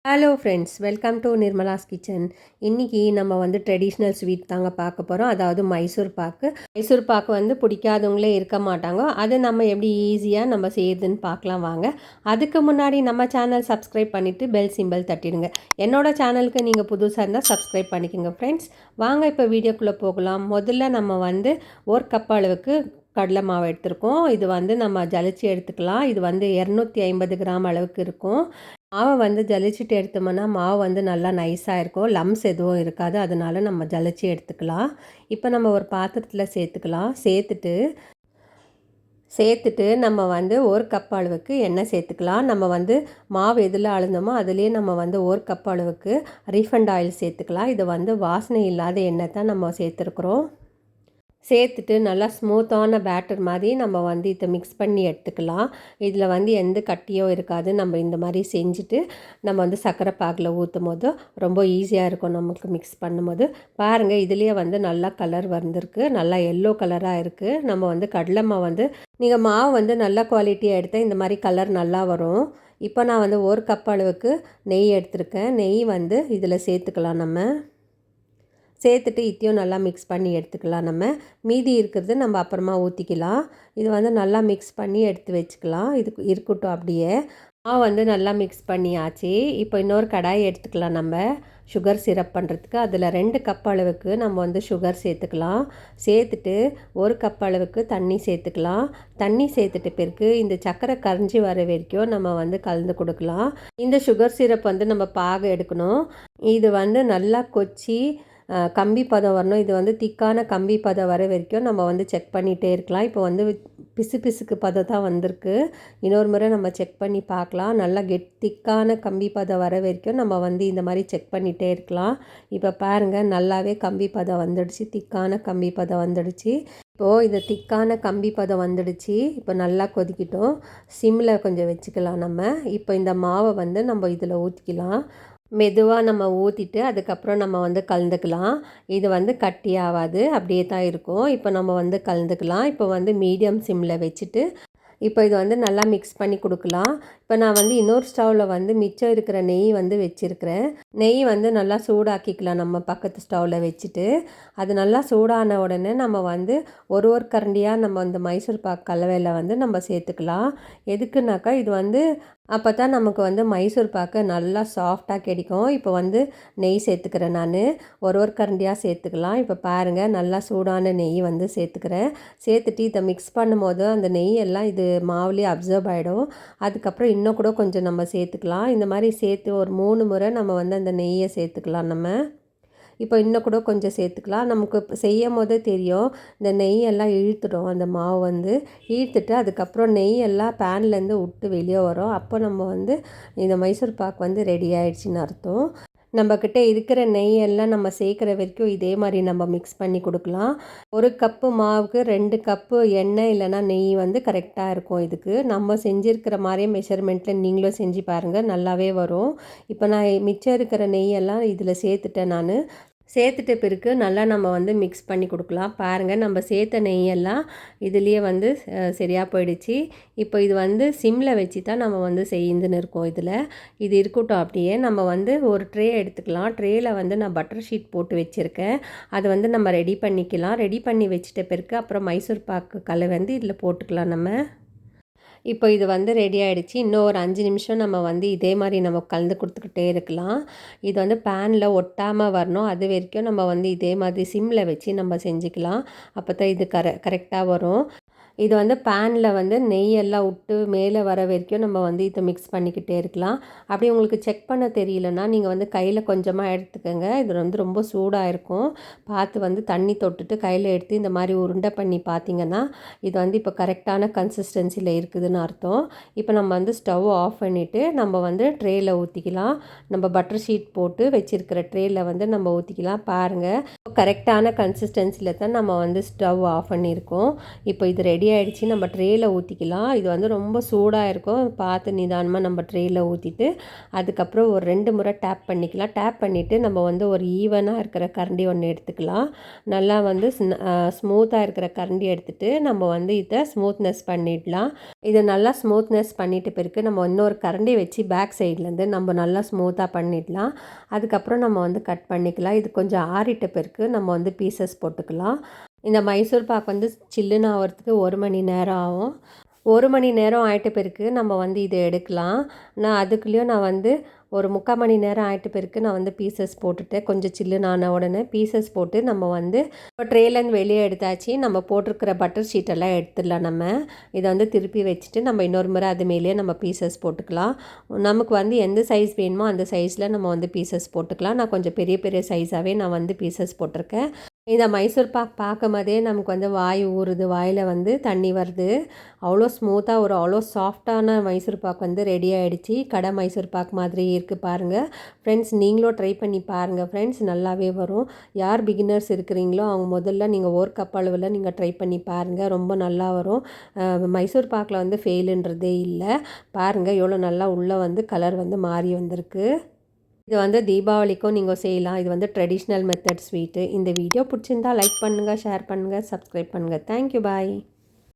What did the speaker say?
Hello friends, welcome to Nirmala's kitchen. இன்றைக்கி நம்ம வந்து ட்ரெடிஷ்னல் ஸ்வீட் தாங்க பார்க்க போகிறோம். அதாவது மைசூர் பாக்கு. மைசூர் பாக்கு வந்து பிடிக்காதவங்களே இருக்க மாட்டாங்க. அதை நம்ம எப்படி ஈஸியாக நம்ம செய்யுதுன்னு பார்க்கலாம் வாங்க. அதுக்கு முன்னாடி நம்ம சேனல் சப்ஸ்கிரைப் பண்ணிவிட்டு பெல் சிம்பிள் தட்டிடுங்க. என்னோடய சேனலுக்கு நீங்கள் புதுசாக இருந்தால் சப்ஸ்கிரைப் பண்ணிக்கோங்க ஃப்ரெண்ட்ஸ். வாங்க இப்போ வீடியோக்குள்ளே போகலாம். முதல்ல நம்ம வந்து 1 கப் அளவுக்கு கடலை மாவு எடுத்திருக்கோம். இது வந்து நம்ம ஜலிச்சு எடுத்துக்கலாம். இது வந்து 250 கிராம் அளவுக்கு இருக்கும். மாவை வந்து ஜலிச்சுட்டு எடுத்தோம்னா மாவு வந்து நல்லா நைஸாக இருக்கும், லம்ஸ் எதுவும் இருக்காது. அதனால நம்ம ஜலிச்சு எடுத்துக்கலாம். இப்போ நம்ம ஒரு பாத்திரத்தில் சேர்த்துக்கலாம். சேர்த்துட்டு நம்ம வந்து 1 கப் அளவுக்கு எண்ணெய் சேர்த்துக்கலாம். நம்ம வந்து மாவு எதில் அளந்தோமோ அதுலேயே நம்ம வந்து 1 கப் அளவுக்கு ரீஃபண்ட் ஆயில் சேர்த்துக்கலாம். இது வந்து வாசனை இல்லாத எண்ணெய் தான் நம்ம சேர்த்துருக்குறோம். சேர்த்துட்டு நல்லா ஸ்மூத்தான பேட்டர் மாதிரி நம்ம வந்து இதை மிக்ஸ் பண்ணி எடுத்துக்கலாம். இதில் வந்து எந்த கட்டியோ இருக்காது. நம்ம இந்த மாதிரி செஞ்சுட்டு நம்ம வந்து சர்க்கரை பாகில் ஊற்றும் போது ரொம்ப ஈஸியாக இருக்கும் நமக்கு மிக்ஸ் பண்ணும்போது. பாருங்கள், இதுலேயே வந்து நல்லா கலர் வந்திருக்கு, நல்லா எல்லோ கலராக இருக்குது. நம்ம வந்து கடலை மாவு வந்து நீங்கள் மாவு வந்து நல்ல குவாலிட்டியாக எடுத்தால் இந்த மாதிரி கலர் நல்லா வரும். இப்போ நான் வந்து 1 கப் அளவுக்கு நெய் எடுத்திருக்கேன். நெய் வந்து இதில் சேர்த்துக்கலாம். நம்ம சேர்த்துட்டு இதையும் நல்லா மிக்ஸ் பண்ணி எடுத்துக்கலாம். நம்ம மீதி இருக்கிறது நம்ம அப்புறமா ஊற்றிக்கலாம். இது வந்து நல்லா மிக்ஸ் பண்ணி எடுத்து வச்சுக்கலாம். இதுக்கு இருக்கட்டும் அப்படியே. வந்து நல்லா மிக்ஸ் பண்ணியாச்சு. இப்போ இன்னொரு கடாய் எடுத்துக்கலாம். நம்ம சுகர் சிரப் பண்ணுறதுக்கு அதில் 2 கப் அளவுக்கு நம்ம வந்து சுகர் சேர்த்துக்கலாம். சேர்த்துட்டு 1 கப் அளவுக்கு தண்ணி சேர்த்துக்கலாம். தண்ணி சேர்த்துட்டு பிறகு இந்த சர்க்கரை கரைஞ்சி வர வரைக்கும் நம்ம வந்து கலந்து கொடுக்கலாம். இந்த சுகர் சிரப் வந்து நம்ம பாக எடுக்கணும். இது வந்து நல்லா கொச்சி கம்பி பதம் வரணும். இது வந்து திக்கான கம்பி பதம் வர வரைக்கும் நம்ம வந்து செக் பண்ணிகிட்டே இருக்கலாம். இப்போ வந்து பிசுக்கு பதம் தான் வந்திருக்கு. இன்னொரு முறை நம்ம செக் பண்ணி பார்க்கலாம். நல்லா திக்கான கம்பி பதம் வர வரைக்கும் நம்ம வந்து இந்த மாதிரி செக் பண்ணிகிட்டே இருக்கலாம். இப்போ பாருங்கள், நல்லாவே கம்பி பதம் வந்துடுச்சு, திக்கான கம்பி பதம் வந்துடுச்சு. இப்போது இது திக்கான கம்பி பதம் வந்துடுச்சு. இப்போ நல்லா கொதிக்கிட்டோம். சிம்மில் கொஞ்சம் வச்சுக்கலாம். நம்ம இப்போ இந்த மாவை வந்து நம்ம இதில் ஊற்றிக்கலாம். மெதுவாக நம்ம ஊற்றிட்டு அதுக்கப்புறம் நம்ம வந்து கலந்துக்கலாம். இது வந்து கட்டி ஆகாது, அப்படியே தான் இருக்கும். இப்போ நம்ம வந்து கலந்துக்கலாம். இப்போ வந்து மீடியம் சிம்மில் வச்சுட்டு இப்போ இது வந்து நல்லா மிக்ஸ் பண்ணி கொடுக்கலாம். இப்போ நான் வந்து இன்னொரு ஸ்டவ்வில் வந்து மிச்சம் இருக்கிற நெய் வந்து வச்சுருக்கிறேன். நெய் வந்து நல்லா சூடாக்கிக்கலாம். நம்ம பக்கத்து ஸ்டவ்வில் வச்சுட்டு அது நல்லா சூடான உடனே நம்ம வந்து ஒரு கரண்டியாக நம்ம இந்த மைசூர் பாக்கு கலவையில் வந்து நம்ம சேர்த்துக்கலாம். எதுக்குனாக்கா இது வந்து அப்போ தான் நமக்கு வந்து மைசூர் பாக்கு நல்லா சாஃப்டாக கிடைக்கும். இப்போ வந்து நெய் சேர்த்துக்கிறேன். நான் ஒரு கரண்டியாக சேர்த்துக்கலாம். இப்போ பாருங்கள், நல்லா சூடான நெய் வந்து சேர்த்துக்கிறேன். சேர்த்துட்டு இதை மிக்ஸ் பண்ணும்போது அந்த நெய் எல்லாம் இது மாவுலேயே அப்சர்வ் ஆகிடும். அதுக்கப்புறம் இன்னும் கூட கொஞ்சம் நம்ம சேர்த்துக்கலாம். இந்த மாதிரி சேர்த்து ஒரு 3 முறை நம்ம வந்து அந்த நெய்யை சேர்த்துக்கலாம். நம்ம இப்போ இன்னும் கூட கொஞ்சம் சேர்த்துக்கலாம். நமக்கு செய்யும் போதே தெரியும், இந்த நெய்யெல்லாம் இழுத்துடும். அந்த மாவு வந்து இழுத்துட்டு அதுக்கப்புறம் நெய்யெல்லாம் பேன்லேருந்து விட்டு வெளியே வரும். அப்போ நம்ம வந்து இந்த மைசூர் பாக்கு வந்து ரெடி ஆகிடுச்சின்னு அர்த்தம். நம்மக்கிட்ட இருக்கிற நெய்யெல்லாம் நம்ம சேர்க்குற வரைக்கும் இதே மாதிரி நம்ம மிக்ஸ் பண்ணி கொடுக்கலாம். 1 கப்பு மாவுக்கு 2 கப்பு எண்ணெய் இல்லைனா நெய் வந்து கரெக்டாக இருக்கும். இதுக்கு நம்ம செஞ்சுருக்கிற மாதிரியே மெஷர்மெண்ட்டில் நீங்களும் செஞ்சு பாருங்கள், நல்லாவே வரும். இப்போ நான் மிச்சம் இருக்கிற நெய்யெல்லாம் இதில் சேர்த்துட்டேன். நான் சேர்த்துட்ட பிறகு நல்லா நம்ம வந்து மிக்ஸ் பண்ணி கொடுக்கலாம். பாருங்கள், நம்ம சேர்த்த நெய்யெல்லாம் இதுலேயே வந்து சரியாக போயிடுச்சு. இப்போ இது வந்து சிம்மில் வச்சு தான் நம்ம வந்து செய்துன்னு இருக்கோம். இது இருக்கட்டும் அப்படியே. நம்ம வந்து ஒரு ட்ரே எடுத்துக்கலாம். ட்ரேயில் வந்து நான் பட்டர் ஷீட் போட்டு வச்சுருக்கேன். அதை வந்து நம்ம ரெடி பண்ணிக்கலாம். ரெடி பண்ணி வச்சுட்ட பிறகு அப்புறம் மைசூர் பாக்கு கல்லை வந்து இதில் போட்டுக்கலாம். நம்ம இப்போ இது வந்து ரெடி ஆகிடுச்சு. இன்னும் ஒரு 5 நிமிஷம் நம்ம வந்து இதே மாதிரி நம்ம கலந்து கொடுத்துக்கிட்டே இருக்கலாம். இது வந்து பேனில் ஒட்டாமல் வரணும். அது வரைக்கும் நம்ம வந்து இதே மாதிரி சிம்மில் வச்சு நம்ம செஞ்சுக்கலாம். அப்போ தான் இது கரெக்டாக வரும். இது வந்து பேனில் வந்து நெய்யெல்லாம் விட்டு மேலே வர வரைக்கும் நம்ம வந்து இதை மிக்ஸ் பண்ணிக்கிட்டே இருக்கலாம். அப்படி உங்களுக்கு செக் பண்ண தெரியலன்னா நீங்கள் வந்து கையில் கொஞ்சமாக எடுத்துக்கோங்க. இது வந்து ரொம்ப சூடாக இருக்கும். பார்த்து வந்து தண்ணி தொட்டுட்டு கையில் எடுத்து இந்த மாதிரி உருண்டை பண்ணி பார்த்தீங்கன்னா இது வந்து இப்போ கரெக்டான கன்சிஸ்டன்சியில் இருக்குதுன்னு அர்த்தம். இப்போ நம்ம வந்து ஸ்டவ் ஆஃப் பண்ணிவிட்டு நம்ம வந்து ட்ரேயில் ஊற்றிக்கலாம். நம்ம பட்டர் ஷீட் போட்டு வச்சுருக்கிற ட்ரேயில் வந்து நம்ம ஊற்றிக்கலாம். பாருங்கள், கரெக்டான கன்சிஸ்டன்சியில் தான் நம்ம வந்து ஸ்டவ் ஆஃப் பண்ணியிருக்கோம். இப்போ இது ரெடி ரெடி ஆகிடுச்சு. நம்ம ட்ரேயில் ஊற்றிக்கலாம். இது வந்து ரொம்ப சூடாக இருக்கும். பார்த்து நிதானமாக நம்ம ட்ரேயில் ஊற்றிட்டு அதுக்கப்புறம் ஒரு 2 முறை டேப் பண்ணிக்கலாம். டேப் பண்ணிவிட்டு நம்ம வந்து ஒரு ஈவனாக இருக்கிற கரண்டி ஒன்று எடுத்துக்கலாம். நல்லா வந்து ஸ்மூத்தாக இருக்கிற கரண்டி எடுத்துகிட்டு நம்ம வந்து இதை ஸ்மூத்னஸ் பண்ணிடலாம். இதை நல்லா ஸ்மூத்னஸ் பண்ணிட்டு பிறகு நம்ம இன்னொரு கரண்டி வச்சு பேக் சைட்லேருந்து நம்ம நல்லா ஸ்மூத்தாக பண்ணிடலாம். அதுக்கப்புறம் நம்ம வந்து கட் பண்ணிக்கலாம். இது கொஞ்சம் ஆறிட்ட பிறகு நம்ம வந்து பீசஸ் போட்டுக்கலாம். இந்த மைசூர் பாக் வந்து சில்லுன்னு ஆகிறதுக்கு 1 மணி நேரம் ஆகும். 1 மணி நேரம் ஆகிட்ட பிறகு நம்ம வந்து இதை எடுக்கலாம். அதுக்குள்ளேயும் நான் வந்து ஒரு 3/4 மணி நேரம் ஆகிட்ட பிறகு நான் வந்து பீசஸ் போட்டுட்டேன். கொஞ்சம் சில்லுன்னு ஆன உடனே பீசஸ் போட்டு நம்ம வந்து இப்போ ட்ரேலேருந்து வெளியே எடுத்தாச்சு. நம்ம போட்டிருக்கிற பட்டர் ஷீட்டெல்லாம் எடுத்துடலாம். நம்ம இதை வந்து திருப்பி வச்சுட்டு நம்ம இன்னொரு முறை அது மேலேயே நம்ம பீசஸ் போட்டுக்கலாம். நமக்கு வந்து எந்த சைஸ் வேணுமோ அந்த சைஸில் நம்ம வந்து பீசஸ் போட்டுக்கலாம். நான் கொஞ்சம் பெரிய பெரிய சைஸாகவே நான் வந்து பீசஸ் போட்டிருக்கேன். இந்த மைசூர் பாக் பார்க்கும் போதே நமக்கு வந்து வாய் ஊறுது, வாயில் வந்து தண்ணி வருது. அவ்வளோ ஸ்மூத்தாக அவ்வளோ சாஃப்டான மைசூர் பாக் வந்து ரெடி ஆகிடுச்சு. கடை மைசூர் பாக் மாதிரி இருக்குது பாருங்கள் ஃப்ரெண்ட்ஸ். நீங்களும் ட்ரை பண்ணி பாருங்கள் ஃப்ரெண்ட்ஸ், நல்லாவே வரும். யார் பிகினர்ஸ் இருக்கிறீங்களோ அவங்க முதல்ல நீங்கள் 1 கப் அளவில் நீங்கள் ட்ரை பண்ணி பாருங்கள், ரொம்ப நல்லா வரும். மைசூர் பாக்கில் வந்து ஃபெயிலுன்றதே இல்லை. பாருங்கள் எவ்வளோ நல்லா உள்ளே வந்து கலர் வந்து மாறி வந்திருக்கு. இது வந்து தீபாவளிக்கும் நீங்கள் செய்யலாம். இது வந்து ட்ரெடிஷ்னல் மெத்தட் ஸ்வீட்டு. இந்த வீடியோ பிடிச்சிருந்தா லைக் பண்ணுங்கள், ஷேர் பண்ணுங்கள், சப்ஸ்கிரைப் பண்ணுங்கள். தேங்க்யூ, பாய்.